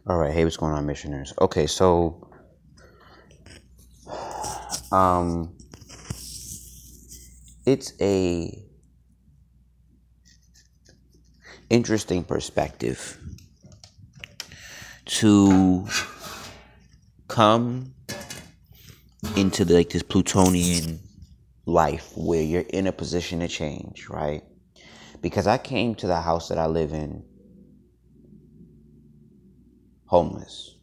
All right, hey, what's going on, missioners? Okay, so um, it's a interesting perspective to come into this Plutonian life where you're in a position to change, right? Because I came to the house that I live in homeless,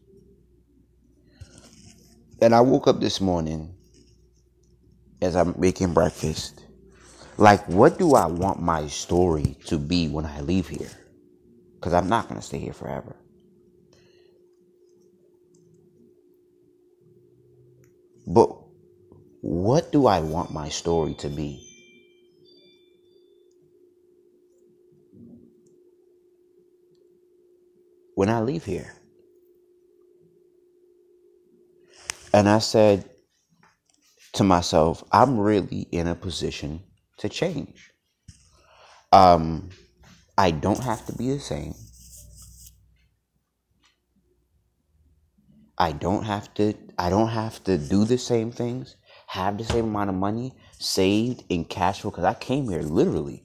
and I woke up this morning as I'm making breakfast. Like, what do I want my story to be when I leave here? Because I'm not going to stay here forever. But what do I want my story to be? When I leave here? And I said to myself, I'm really in a position to change. I don't have to be the same. I don't have to do the same things, have the same amount of money saved in cash flow, because I came here literally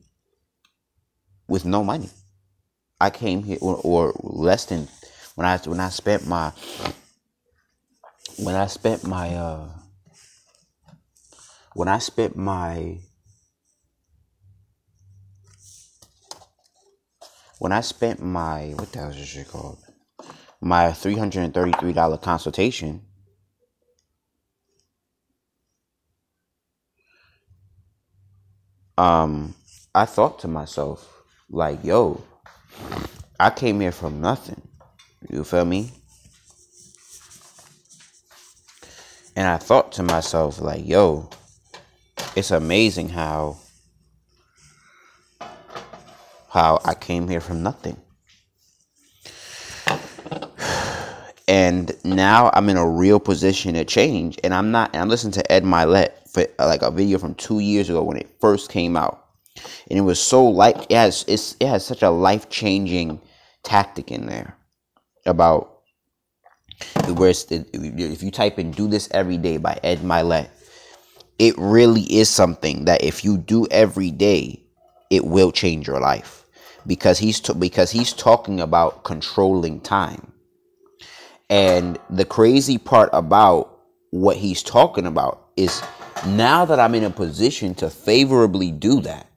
with no money. I came here or less than when I spent my when I spent my what the hell is this shit called? My $333 consultation. I thought to myself, like, yo, I came here from nothing. You feel me? And I thought to myself, like, yo, it's amazing how I came here from nothing. And now I'm in a real position to change. And I'm listening to Ed Milet for like a video from 2 years ago when it first came out. And it was so it has such a life-changing tactic in there about where if you type in "do this every day" by Ed Milet, it really is something that if you do every day, it will change your life, because he's talking about controlling time. And the crazy part about what he's talking about is, now that I'm in a position to favorably do that,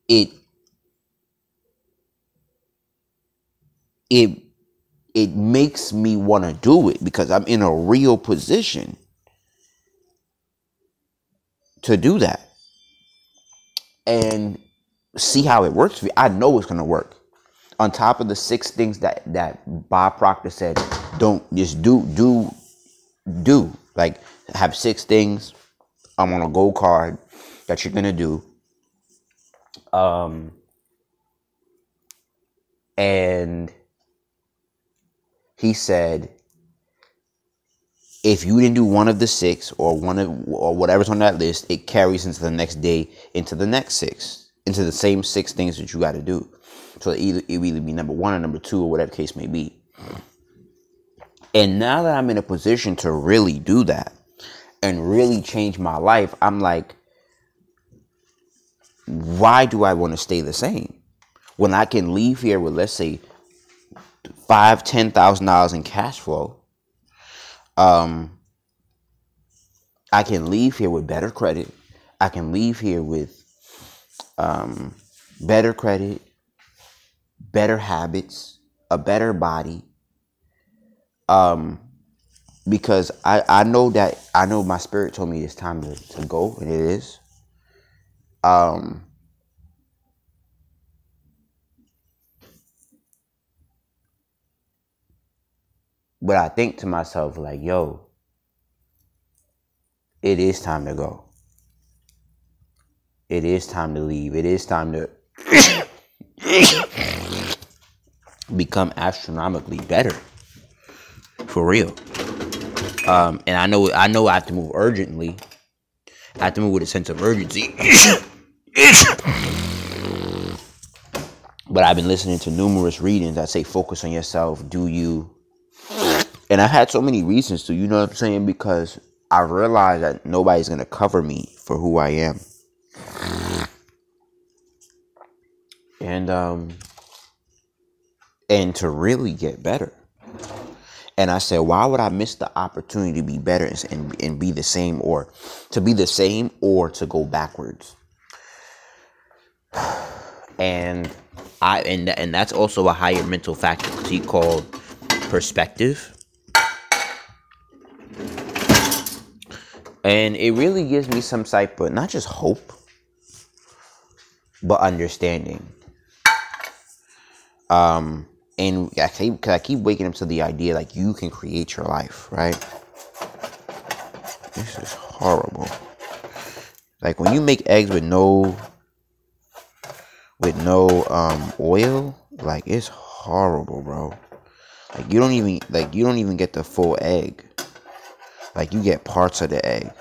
it makes me want to do it, because I'm in a real position to do that and see how it works for me. I know it's going to work. On top of the 6 things that Bob Proctor said, don't just do. Like, have 6 things on a gold card that you're going to do. And he said, if you didn't do one of the 6 or whatever's on that list, it carries into the next day, into the next 6, into the same 6 things that you got to do. So it will either be number 1 or number 2 or whatever the case may be. And now that I'm in a position to really do that and really change my life, I'm like, why do I want to stay the same when I can leave here with, let's say, $5,000-$10,000 in cash flow? I can leave here with better credit. I can leave here with better credit, better habits, a better body. Because I know my spirit told me it's time to go, and it is. But I think to myself, like, yo, it is time to go. It is time to leave. It is time to become astronomically better. For real. And I know I have to move urgently. I have to move with a sense of urgency. But I've been listening to numerous readings that say focus on yourself, do you. And I've had so many reasons to, you know what I'm saying? Because I realized that nobody's going to cover me for who I am. And to really get better. And I said, why would I miss the opportunity to be better and be the same, or to be the same or to go backwards? And that's also a higher mental faculty called perspective. And it really gives me some type of, not just hope, but understanding. And I keep waking up to the idea, like, you can create your life, right? This is horrible. Like, when you make eggs with no oil, like, it's horrible, bro. Like, you don't even get the full egg. Like, you get parts of the egg.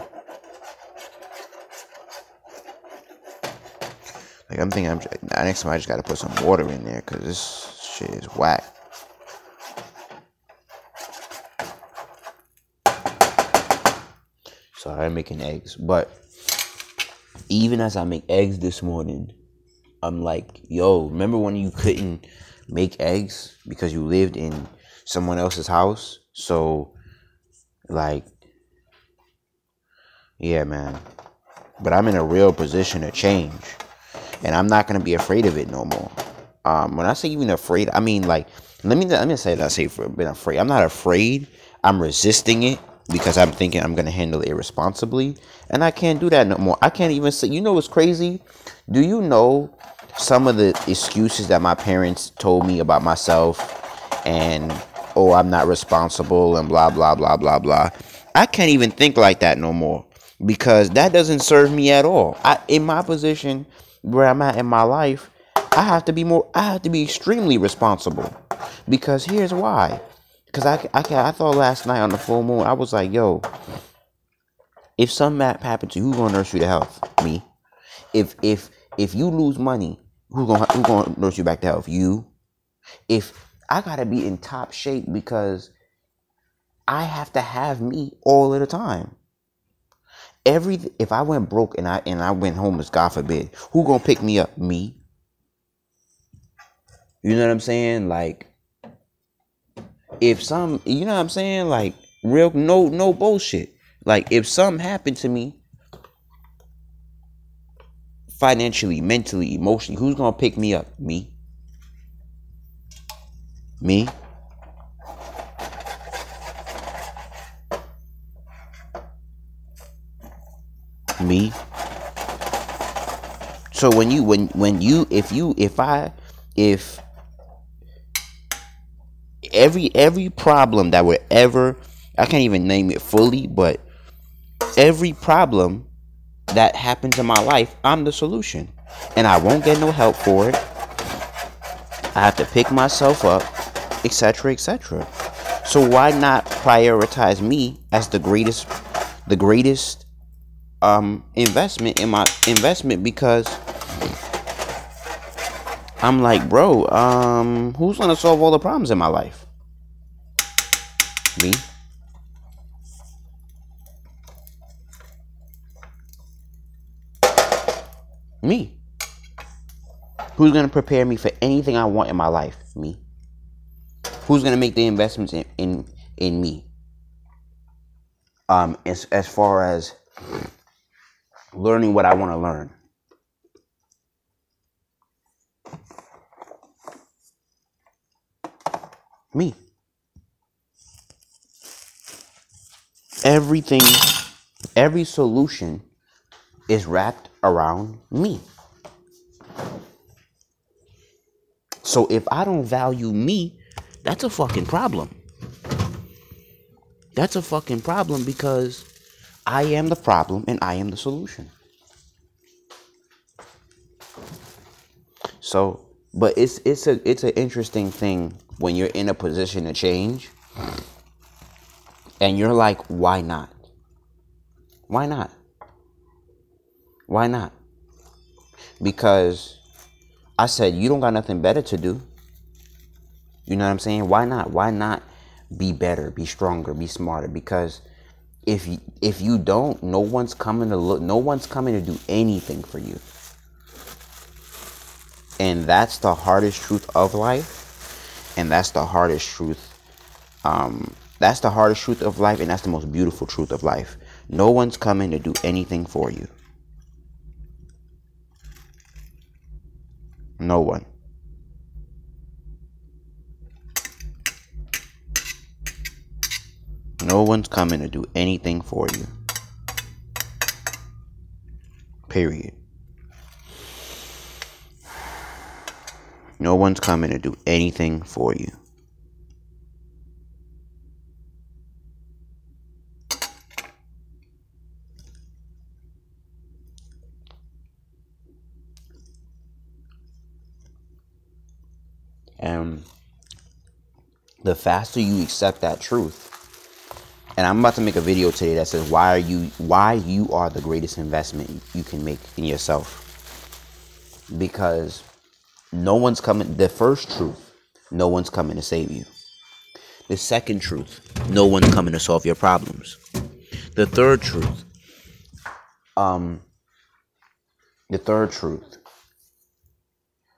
Like, I'm thinking, next time I just gotta put some water in there, because this shit is whack. So I'm making eggs. But even as I make eggs this morning, I'm like, yo, remember when you couldn't make eggs because you lived in someone else's house? So, like, yeah, man. But I'm in a real position to change. And I'm not going to be afraid of it no more. When I say even afraid, I mean, like, let me say that I say for being afraid. I'm not afraid. I'm resisting it because I'm thinking I'm going to handle it irresponsibly. And I can't do that no more. I can't even say, you know what's crazy? Do you know some of the excuses that my parents told me about myself? And, oh, I'm not responsible and blah, blah, blah, blah, blah. I can't even think like that no more. Because that doesn't serve me at all. In my position where I'm at in my life, I have to be extremely responsible. Because here's why. Because I thought last night on the full moon, I was like, yo, if something happened to you, who's gonna nurse you to health? Me. If you lose money, who's gonna nurse you back to health? You. If I gotta be in top shape because I have to have me all of the time. If I went broke and I went homeless, God forbid, who gonna pick me up? Me. You know what I'm saying? Like, you know what I'm saying? Like, real, no bullshit. Like, if something happened to me, financially, mentally, emotionally, who's gonna pick me up? Me. Me. Me. So if every problem that would ever, I can't even name it fully, but every problem that happens in my life, I'm the solution. And I won't get no help for it. I have to pick myself up, etc., etc. So why not prioritize me as the greatest investment in my investment? Because I'm like, bro, who's gonna solve all the problems in my life? Me. Me. Who's gonna prepare me for anything I want in my life? Me. Who's gonna make the investments in me? As far as learning what I want to learn. Me. Everything, every solution is wrapped around me. So if I don't value me, that's a fucking problem. That's a fucking problem, because I am the problem and I am the solution. So, but it's an interesting thing when you're in a position to change and you're like, why not? Why not? Why not? Because I said, you don't got nothing better to do. You know what I'm saying? Why not? Why not be better, be stronger, be smarter? Because if you don't, no one's coming to do anything for you. And that's the hardest truth of life. And that's the hardest truth. That's the hardest truth of life, and that's the most beautiful truth of life. No one's coming to do anything for you. No one. No one's coming to do anything for you. Period. No one's coming to do anything for you. And the faster you accept that truth, and I'm about to make a video today that says why you are the greatest investment you can make in yourself. Because no one's coming. The first truth, no one's coming to save you. The second truth, no one's coming to solve your problems. The third truth,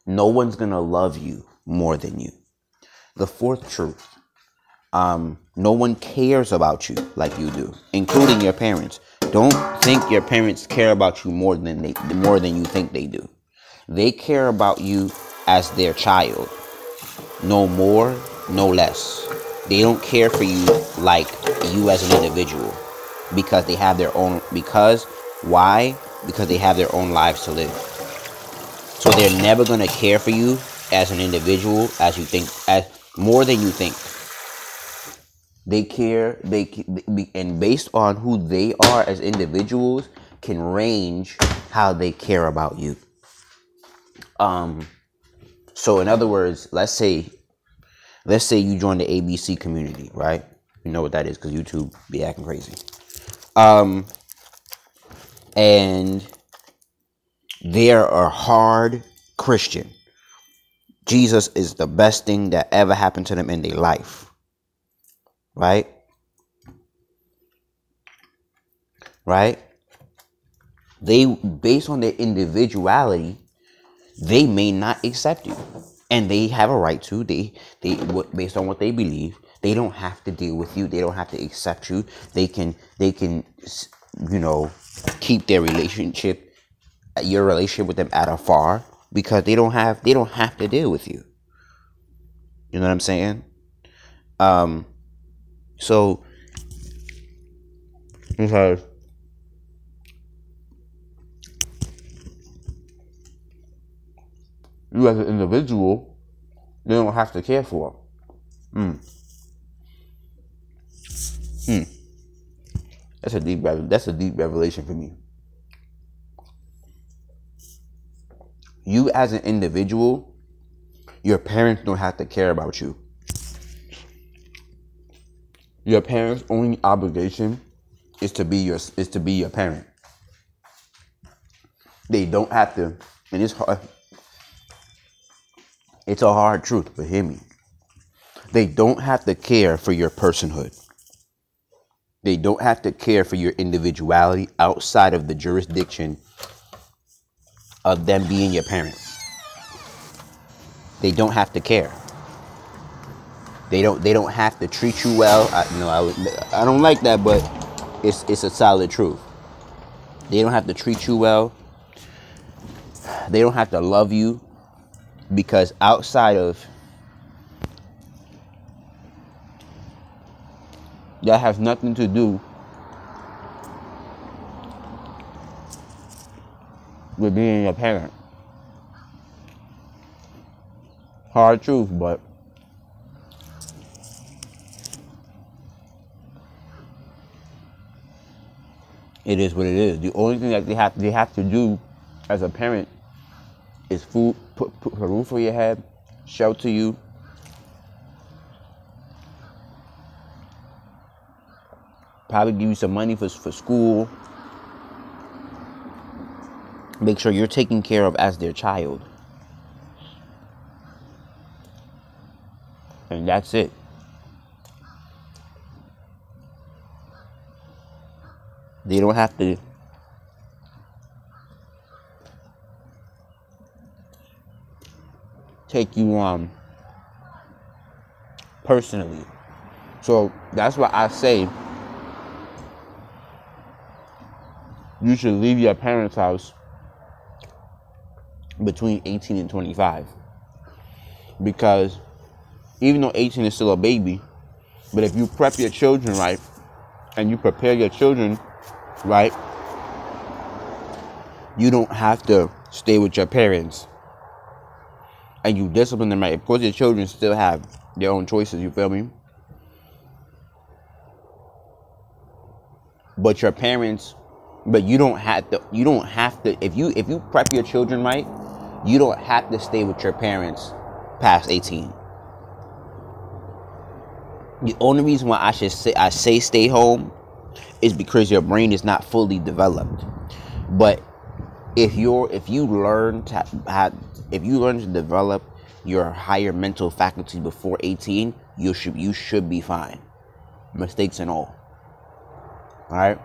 no one's gonna love you more than you. The fourth truth, no one cares about you like you do, including your parents. Don't think your parents care about you more than you think they do. They care about you as their child, no more, no less. They don't care for you like you as an individual, because they have their own. Why? Because they have their own lives to live. So they're never gonna care for you as an individual as you think, as more than you think. They care. And based on who they are as individuals, can range how they care about you. So in other words, let's say you join the ABC community, right? You know what that is because YouTube be acting crazy. And they're a hard Christian. Jesus is the best thing that ever happened to them in their life. Right? Right? They, based on their individuality, they may not accept you. And they have a right to. They based on what they believe, they don't have to deal with you. They don't have to accept you. They can, keep their relationship, your relationship with them at afar, because they don't have to deal with you. You know what I'm saying? So because you as an individual, they don't have to care for. That's a deep revelation for me. You as an individual, your parents don't have to care about you. Your parents' only obligation is to be your parent. They don't have to, and it's hard. It's a hard truth, but hear me. They don't have to care for your personhood. They don't have to care for your individuality outside of the jurisdiction of them being your parent. They don't have to care. They don't have to treat you well. I don't like that, but it's a solid truth. They don't have to treat you well. They don't have to love you, because outside of that has nothing to do with being a parent. Hard truth, but it is what it is. The only thing that they have to do as a parent is food, put a roof over your head, shelter you, probably give you some money for school, make sure you're taken care of as their child. That's it. They don't have to take you on personally. So that's why I say you should leave your parents' house between 18 and 25. Because even though 18 is still a baby, but if you prep your children right and you prepare your children right, you don't have to stay with your parents. And you discipline them right. Of course, your children still have their own choices, you feel me? But your parents, but you don't have to, if you prep your children right, you don't have to stay with your parents past 18. The only reason why I say stay home is because your brain is not fully developed. But if you learn to develop your higher mental faculties before 18, you should be fine, mistakes and all. All right.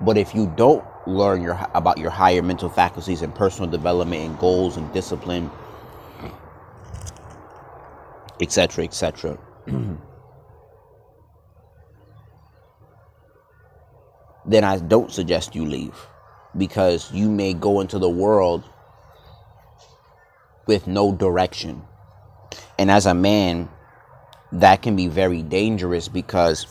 But if you don't learn about your higher mental faculties and personal development and goals and discipline, etc., etc., then I don't suggest you leave, because you may go into the world with no direction. And as a man, that can be very dangerous, because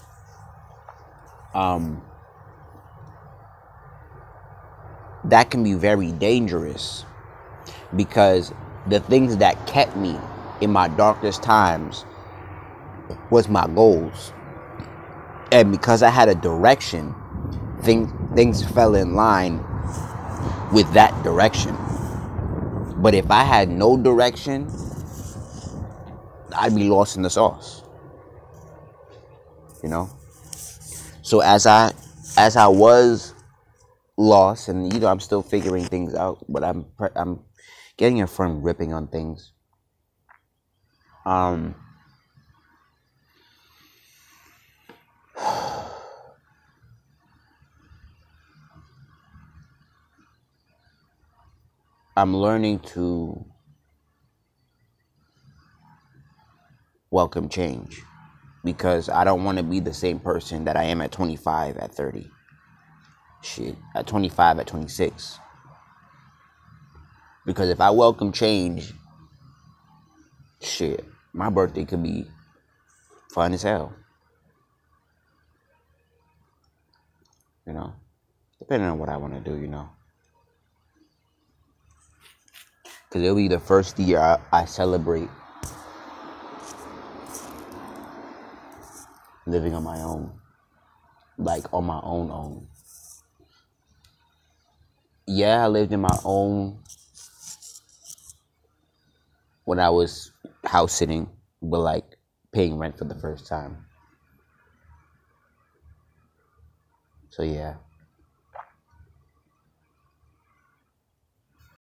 the things that kept me in my darkest times was my goals. And because I had a direction, things fell in line with that direction. But if I had no direction, I'd be lost in the sauce. You know? So as I was lost, and I'm still figuring things out, but I'm getting a firm gripping on things. I'm learning to welcome change, because I don't want to be the same person that I am at 25, at 30. Shit, at 25, at 26. Because if I welcome change, shit, my birthday could be fun as hell. You know? Depending on what I want to do, you know? Because it'll be the first year I celebrate living on my own. Like, on my own. Yeah, I lived in my own when I was house sitting, but like paying rent for the first time. So yeah.